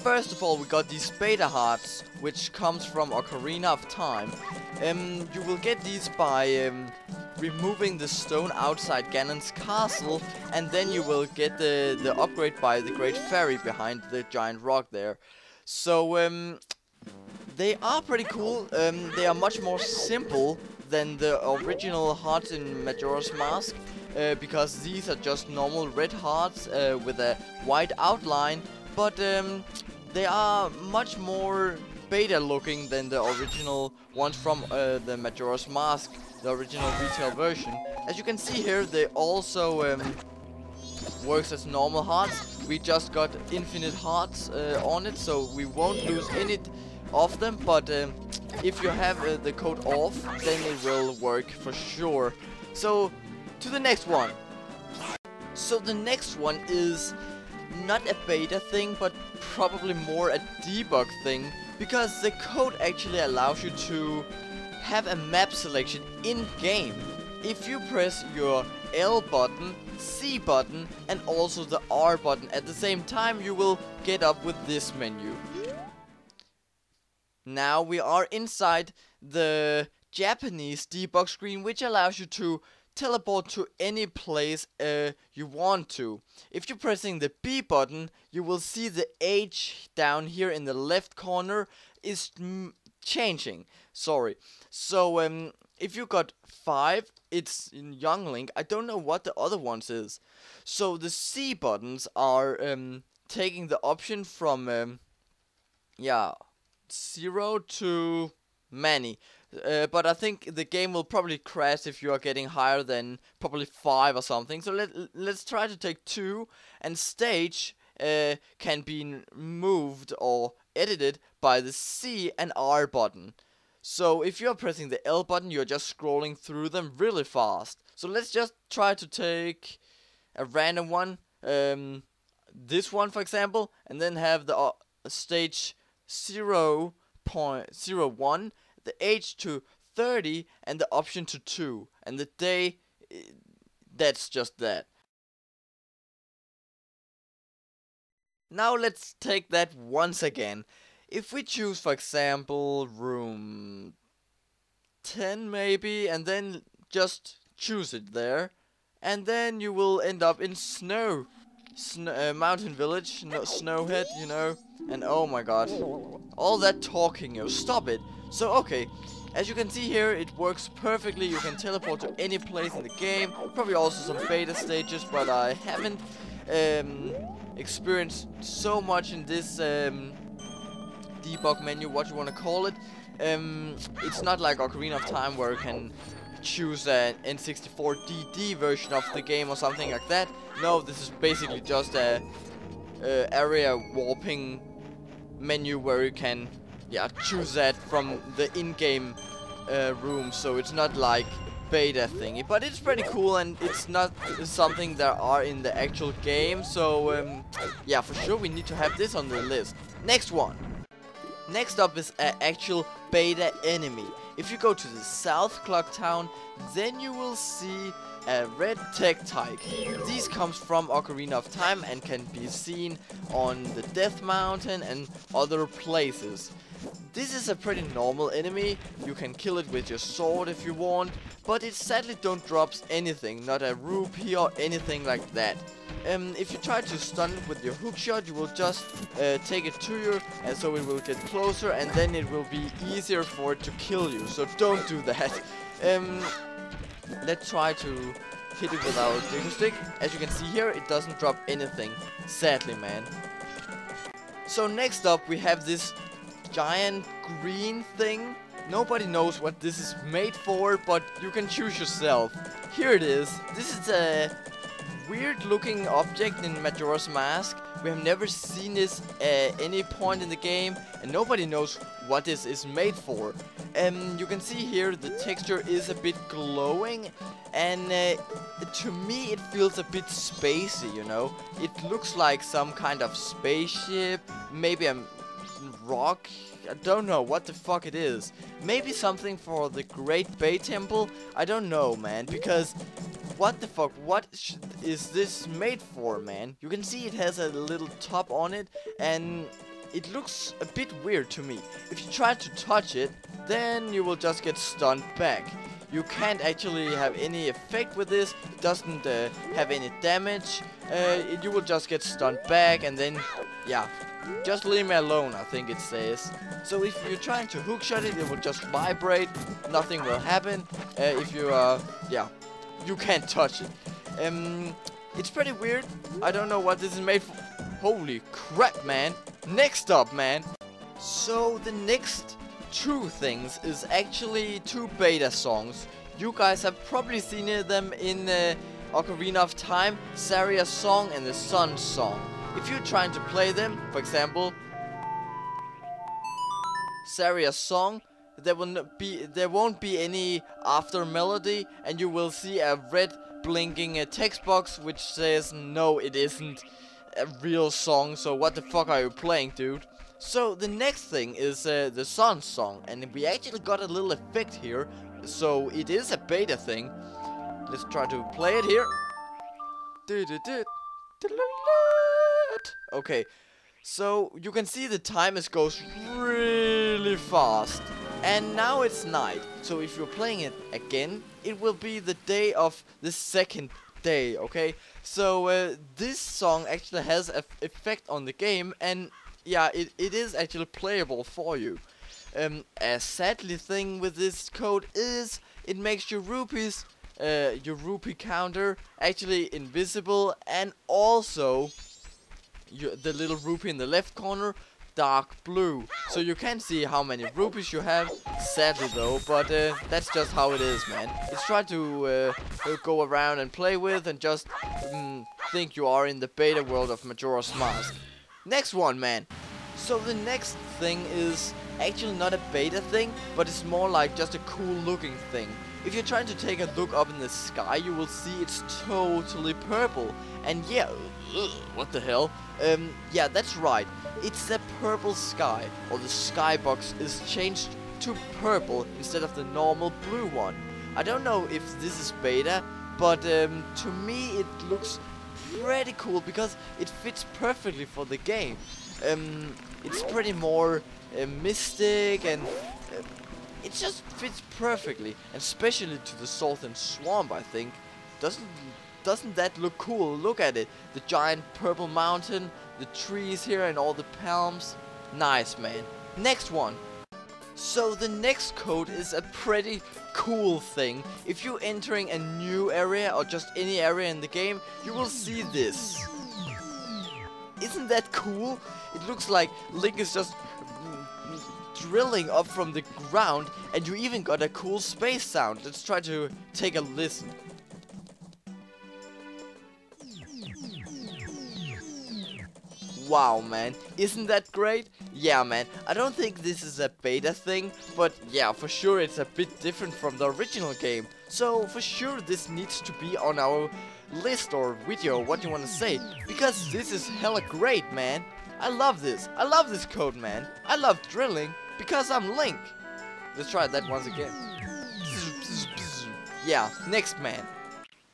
first of all, we got these beta hearts, which comes from Ocarina of Time. You will get these by removing the stone outside Ganon's castle, and then you will get the upgrade by the Great Fairy behind the giant rock there. So they are pretty cool. They are much more simple than the original hearts in Majora's Mask, because these are just normal red hearts with a white outline, but they are much more beta looking than the original ones from the Majora's Mask, the original retail version. As you can see here, they also works as normal hearts. We just got infinite hearts on it, so we won't lose any of them, but if you have the code off, then it will work for sure. So to the next one. So the next one is not a beta thing, but probably more a debug thing, because the code actually allows you to have a map selection in game. If you press your L button, C button and also the R button at the same time, you will get up with this menu. Now we are inside the Japanese debug screen, which allows you to teleport to any place you want to. If you're pressing the B button, you will see the H down here in the left corner is changing. Sorry. So if you got 5, it's in Young Link. I don't know what the other ones is. So the C buttons are taking the option from 0 to many. But I think the game will probably crash if you are getting higher than probably 5 or something. So let's try to take 2, and stage can be moved or edited by the C and R button. So if you're pressing the L button, you're just scrolling through them really fast. So let's just try to take a random one, this one for example, and then have the stage 0.01, the H to 30, and the option to 2, and the day, that's just that. Now let's take that once again. If we choose, for example, room 10 maybe, and then just choose it there, and then you will end up in Mountain Village, Snowhead, you know, and oh my god, all that talking, stop it. So okay, as you can see here, it works perfectly. You can teleport to any place in the game, probably also some beta stages, but I haven't experienced so much in this debug menu, what you want to call it. It's not like Ocarina of Time where you can choose an N64 version of the game or something like that. No, this is basically just a area warping menu where you can choose that from the in-game room. So it's not like beta thingy, but it's pretty cool, and it's not something that are in the actual game. So yeah, for sure we need to have this on the list. Next one. Next up is an actual beta enemy. If you go to the South Clock Town, then you will see a red Tektite. These comes from Ocarina of Time and can be seen on the Death Mountain and other places. This is a pretty normal enemy. You can kill it with your sword if you want, but it sadly don't drops anything, not a rupee or anything like that. If you try to stun it with your hookshot, you will just take it to you, and so it will get closer, and then it will be easier for it to kill you. So don't do that. Let's try to hit it with our Deku Stick. As you can see here, it doesn't drop anything, sadly, man. So next up, we have this giant green thing. Nobody knows what this is made for, but you can choose yourself. Here it is. This is a weird looking object in Majora's Mask. We have never seen this at any point in the game, and nobody knows what this is made for. You can see here the texture is a bit glowing, and to me it feels a bit spacey, you know. It looks like some kind of spaceship, maybe a rock. I don't know what the fuck it is. Maybe something for the Great Bay Temple. I don't know, man, because what the fuck, what is this made for, man? You can see it has a little top on it, and it looks a bit weird to me. If you try to touch it, then you will just get stunned back. You can't actually have any effect with this. It doesn't have any damage. You will just get stunned back, and then, yeah, just leave me alone, I think it says. So if you're trying to hookshot it, it will just vibrate. Nothing will happen. If you, yeah, you can't touch it. It's pretty weird. I don't know what this is made for. Holy crap, man. Next up, man. So the next two things is actually two beta songs. You guys have probably seen them in Ocarina of Time, Zaria's song and the Sun's song. If you're trying to play them, for example, Zaria's song, there won't be any after melody, and you will see a red blinking text box which says no, it isn't a real song, so what the fuck are you playing, dude? So the next thing is the Sun's song, and we actually got a little effect here, so it is a beta thing. Let's try to play it here. Okay, so you can see the time goes really fast, and now it's night. So if you're playing it again, it will be the day of the second day. Okay, so this song actually has an effect on the game, and yeah, it is actually playable for you. A sadly thing with this code is it makes your rupees, your rupee counter actually invisible, and also the little rupee in the left corner dark blue, so you can't see how many rupees you have, sadly though, but that's just how it is, man. It's try to go around and play with and just think you are in the beta world of Majoras Mask. Next one, man. So the next thing is actually not a beta thing, but it's more like just a cool looking thing. If you're trying to take a look up in the sky, you will see it's totally purple. And yeah, what the hell? Yeah, that's right. It's a purple sky, or the skybox is changed to purple instead of the normal blue one. I don't know if this is beta, but to me it looks pretty cool because it fits perfectly for the game. It's pretty more mystic, and it just fits perfectly, and especially to the Southern Swamp, I think. Doesn't that look cool? Look at it. The giant purple mountain, the trees here and all the palms. Nice, man. Next one. So the next code is a pretty cool thing. If you're entering a new area or just any area in the game, you will see this. Isn't that cool? It looks like Link is just drilling up from the ground, and you even got a cool space sound. Let's try to take a listen. Wow, man, isn't that great? Yeah, man, I don't think this is a beta thing, but yeah, for sure it's a bit different from the original game. So for sure this needs to be on our list or video, what you want to say, because this is hella great, man. I love this. I love this code, man. I love drilling because I'm Link. Let's try that once again. Yeah, next, man.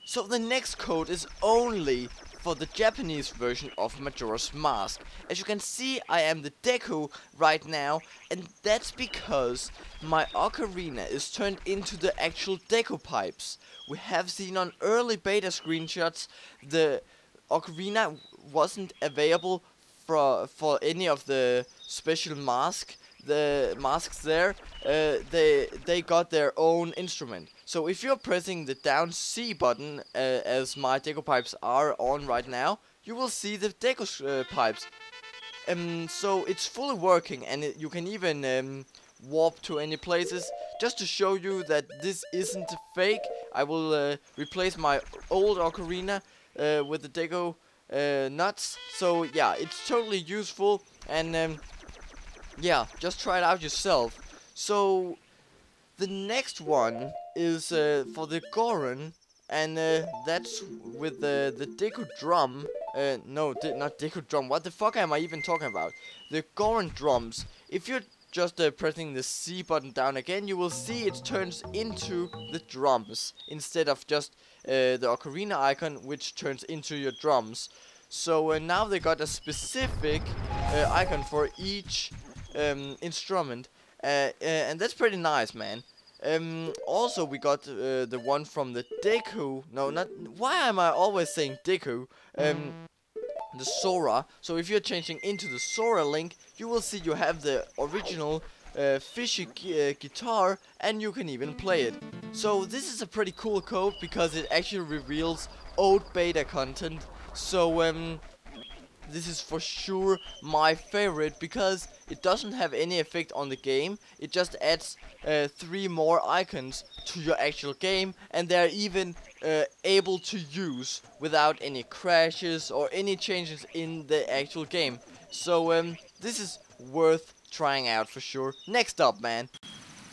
So the next code is only for the Japanese version of Majora's Mask. As you can see, I am the Deku right now, and that's because my Ocarina is turned into the actual Deku pipes. We have seen on early beta screenshots the Ocarina wasn't available for any of the special the masks there. They got their own instrument. So if you're pressing the down C button, as my Deku pipes are on right now, you will see the Deku pipes. So it's fully working, and you can even warp to any places. Just to show you that this isn't fake, I will replace my old Ocarina with the Deku nuts. So yeah, it's totally useful, and yeah, just try it out yourself. So the next one is for the Goron, and that's with the Deku drum. No, not Deku drum. What the fuck am I even talking about? The Goron drums. If you're just pressing the C button down again, you will see it turns into the drums instead of just the Ocarina icon, which turns into your drums. So now they got a specific icon for each instrument, and that's pretty nice, man. Also, we got the one from the Deku. No, not. Why am I always saying Deku? The Sora. So if you're changing into the Sora Link, you will see you have the original fishy guitar, and you can even play it. So this is a pretty cool code because it actually reveals old beta content. So this is for sure my favorite because it doesn't have any effect on the game. It just adds 3 more icons to your actual game, and they're even able to use without any crashes or any changes in the actual game. So this is worth trying out for sure. Next up, man.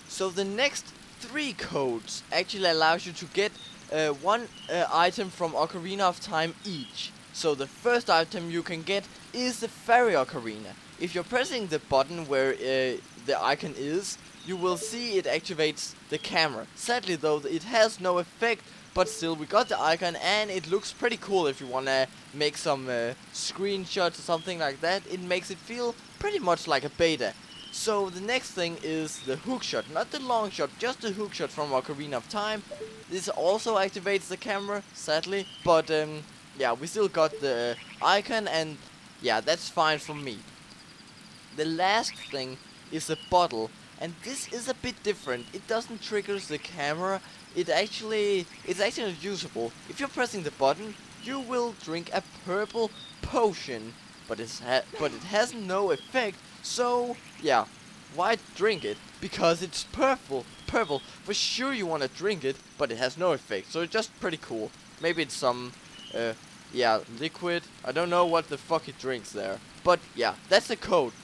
So the next 3 codes actually allows you to get one item from Ocarina of Time each. So the first item you can get is the Fairy Ocarina. If you're pressing the button where the icon is, you will see it activates the camera. Sadly though, it has no effect, but still we got the icon and it looks pretty cool if you wanna make some screenshots or something like that. It makes it feel pretty much like a beta. So the next thing is the hookshot, not the long shot, just the hookshot from Ocarina of Time. This also activates the camera, sadly, but yeah, we still got the icon, and yeah, that's fine for me. The last thing is the bottle, and this is a bit different. It doesn't trigger the camera. It's actually usable. If you're pressing the button, you will drink a purple potion, but it has no effect. So yeah, why drink it? Because it's purple. For sure you wanna drink it, but it has no effect. So it's just pretty cool. Maybe it's some yeah, liquid. I don't know what the fuck it drinks there. But yeah, that's the code.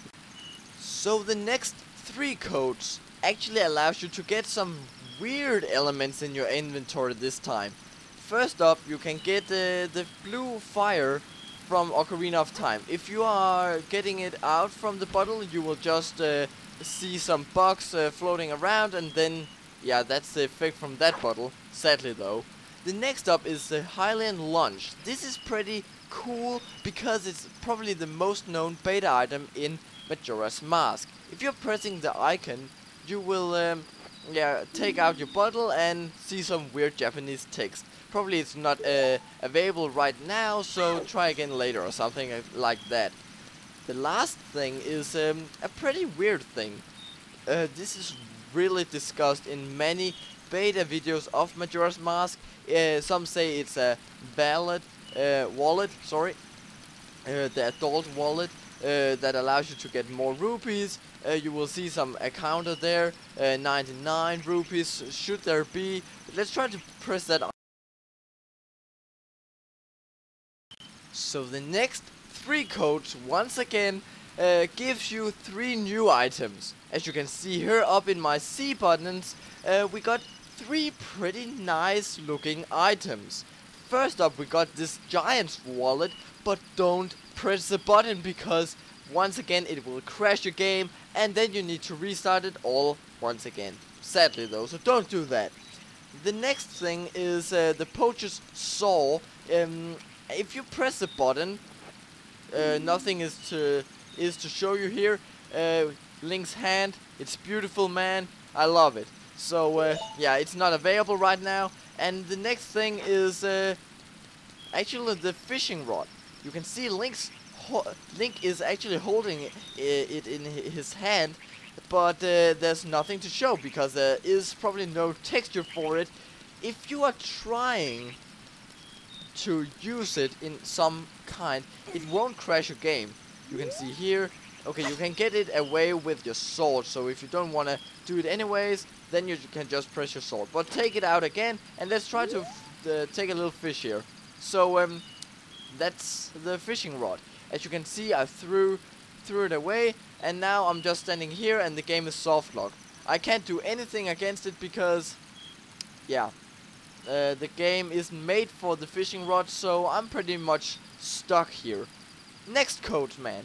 So the next 3 codes actually allows you to get some weird elements in your inventory this time. First up, you can get the blue fire from Ocarina of Time. If you are getting it out from the bottle, you will just see some bugs floating around, and then yeah, that's the effect from that bottle. Sadly though. The next up is the Hylian Lunch. This is pretty cool because it's probably the most known beta item in Majoras Mask. If you're pressing the icon, you will yeah, take out your bottle and see some weird Japanese text. Probably it's not available right now, so try again later or something like that. The last thing is a pretty weird thing. This is really discussed in many beta videos of Majora's Mask. Some say it's a wallet, the adult wallet that allows you to get more rupees. You will see some counter there, 99 rupees should there be. Let's try to press that on. So the next 3 codes once again gives you 3 new items. As you can see here up in my C buttons, we got 3 pretty nice looking items. First up, we got this giant's wallet, but don't press the button because once again it will crash your game and then you need to restart it all once again. Sadly though, so don't do that. The next thing is the poacher's saw. If you press the button, nothing is to show you here. Link's hand, it's beautiful, man. I love it. So yeah, it's not available right now. And the next thing is actually the fishing rod. You can see Link is actually holding it in his hand, but there's nothing to show because there is probably no texture for it. If you are trying to use it in some kind, it won't crash your game. You can see here. Okay, you can get it away with your sword, so if you don't want to do it anyways, then you can just press your sword. But take it out again, and let's try to take a little fish here. So that's the fishing rod. As you can see, I threw it away, and now I'm just standing here, and the game is soft locked. I can't do anything against it because, yeah, the game isn't made for the fishing rod, so I'm pretty much stuck here. Next code, man.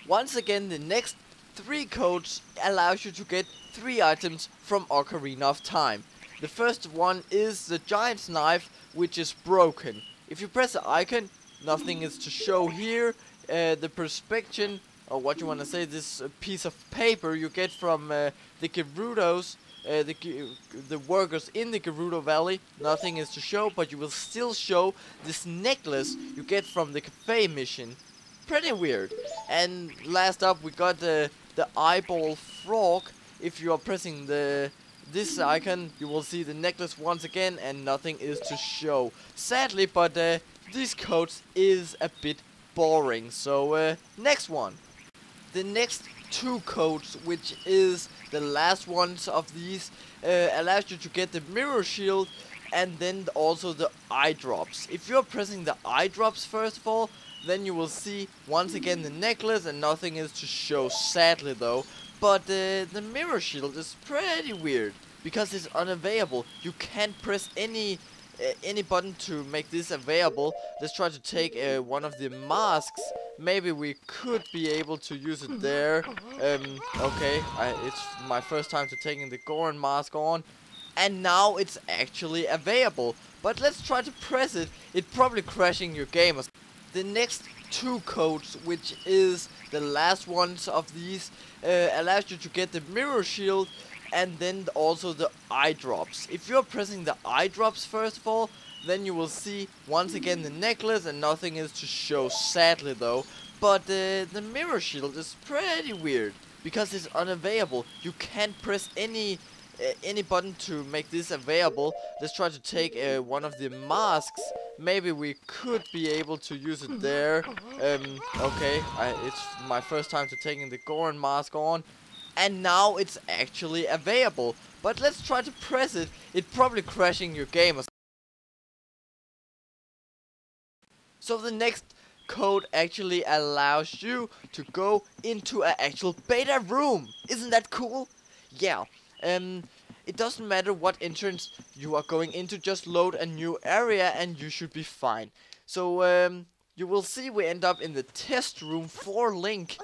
Once again, the next 3 codes allows you to get 3 items from Ocarina of Time. The first one is the giant's knife, which is broken. If you press the icon, nothing is to show here. The prescription, or what you want to say, this piece of paper you get from the Gerudos, the workers in the Gerudo Valley, nothing is to show, but you will still show this necklace you get from the cafe mission. Pretty weird. And last up we got the eyeball frog. If you are pressing this icon, you will see the necklace once again, and nothing is to show. Sadly, but these codes is a bit boring. So next one. The next two codes, which is the last ones of these, allows you to get the mirror shield and then also the eye drops. If you're pressing the eye drops first of all, then you will see once again the necklace and nothing is to show, sadly though. But the mirror shield is pretty weird because it's unavailable. You can't press any button to make this available. Let's try to take one of the masks. Maybe we could be able to use it there. Okay, it's my first time to taking the Goron mask on, and now it's actually available. But let's try to press it. It's probably crashing your game. The next two codes, which is the last ones of these, allows you to get the mirror shield and then also the eye drops. If you're pressing the eye drops first of all, then you will see once again the necklace and nothing is to show, sadly though. But the mirror shield is pretty weird because it's unavailable. You can't press any button to make this available. Let's try to take one of the masks. Maybe we could be able to use it there. Okay, it's my first time to taking the Goron mask on, and now it's actually available. But let's try to press it. It's probably crashing your game. So the next code actually allows you to go into an actual beta room. Isn't that cool? Yeah. It doesn't matter what entrance you are going into, just load a new area and you should be fine. So you will see we end up in the test room for Link,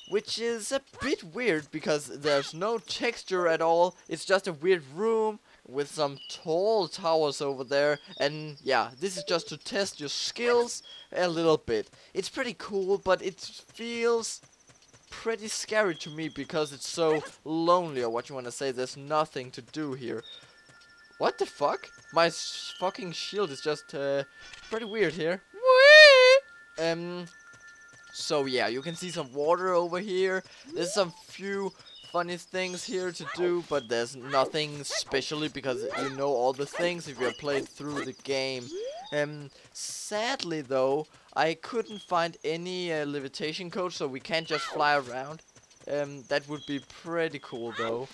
which is a bit weird because there's no texture at all. It's just a weird room with some tall towers over there, and yeah, this is just to test your skills a little bit. It's pretty cool, but it feels pretty scary to me because it's so lonely, or what you want to say. There's nothing to do here. What the fuck? My fucking shield is just pretty weird here. So yeah, you can see some water over here. There's some few funny things here to do, but there's nothing specially because you know all the things if you have played through the game. Sadly though, I couldn't find any levitation code, so we can't just fly around. That would be pretty cool though.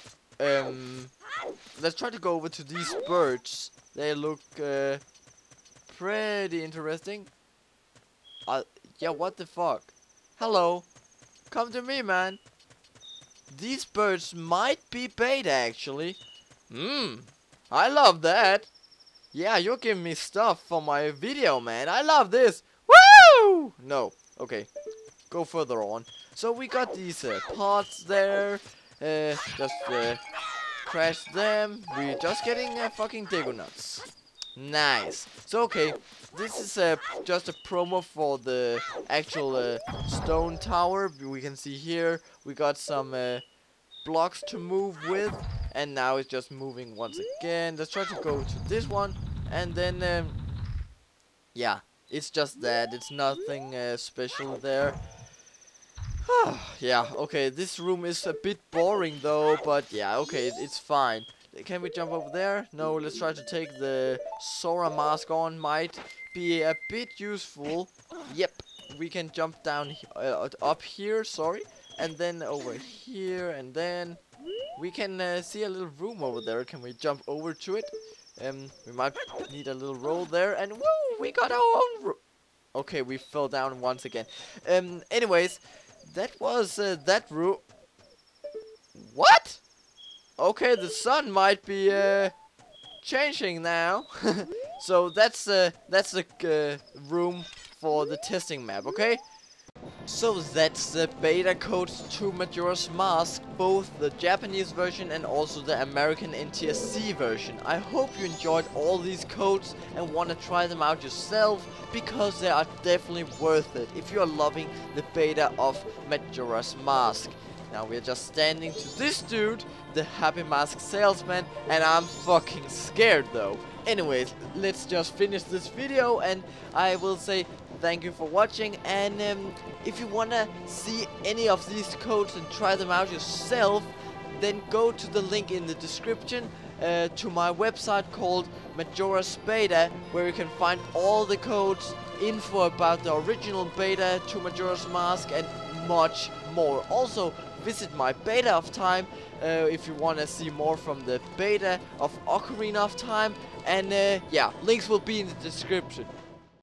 Let's try to go over to these birds. They look pretty interesting. Yeah, what the fuck? Hello. Come to me, man. These birds might be beta, actually. I love that. Yeah, you're giving me stuff for my video, man. I love this. Woo! No. Okay. Go further on. So we got these pots there. Just crash them. We're just getting fucking Dego nuts. Nice. So okay, this is just a promo for the actual stone tower. We can see here we got some blocks to move with, and now it's just moving once again. Let's try to go to this one, and then yeah, it's just that. It's nothing special there. Yeah, okay, this room is a bit boring though, but yeah, okay, it's fine. Can we jump over there? No, let's try to take the Zelda mask on. Might be a bit useful. Yep, we can jump down up here, sorry. And then over here, and then we can see a little room over there. Can we jump over to it? We might need a little roll there, and woo, we got our own room. Okay, we fell down once again. Anyways, that was that room. What? Okay, the sun might be changing now. So that's the room for the testing map, okay? So that's the beta codes to Majora's Mask, both the Japanese version and also the American NTSC version. I hope you enjoyed all these codes and want to try them out yourself, because they are definitely worth it if you are loving the beta of Majora's Mask. Now we're just standing to this dude, the Happy Mask salesman, and I'm fucking scared though. Anyways, let's just finish this video, and I will say thank you for watching, and if you wanna see any of these codes and try them out yourself, then go to the link in the description to my website called Majora's Beta, where you can find all the codes, info about the original beta to Majora's Mask, and much more. Also, visit my beta of time if you want to see more from the beta of Ocarina of Time, and yeah, links will be in the description.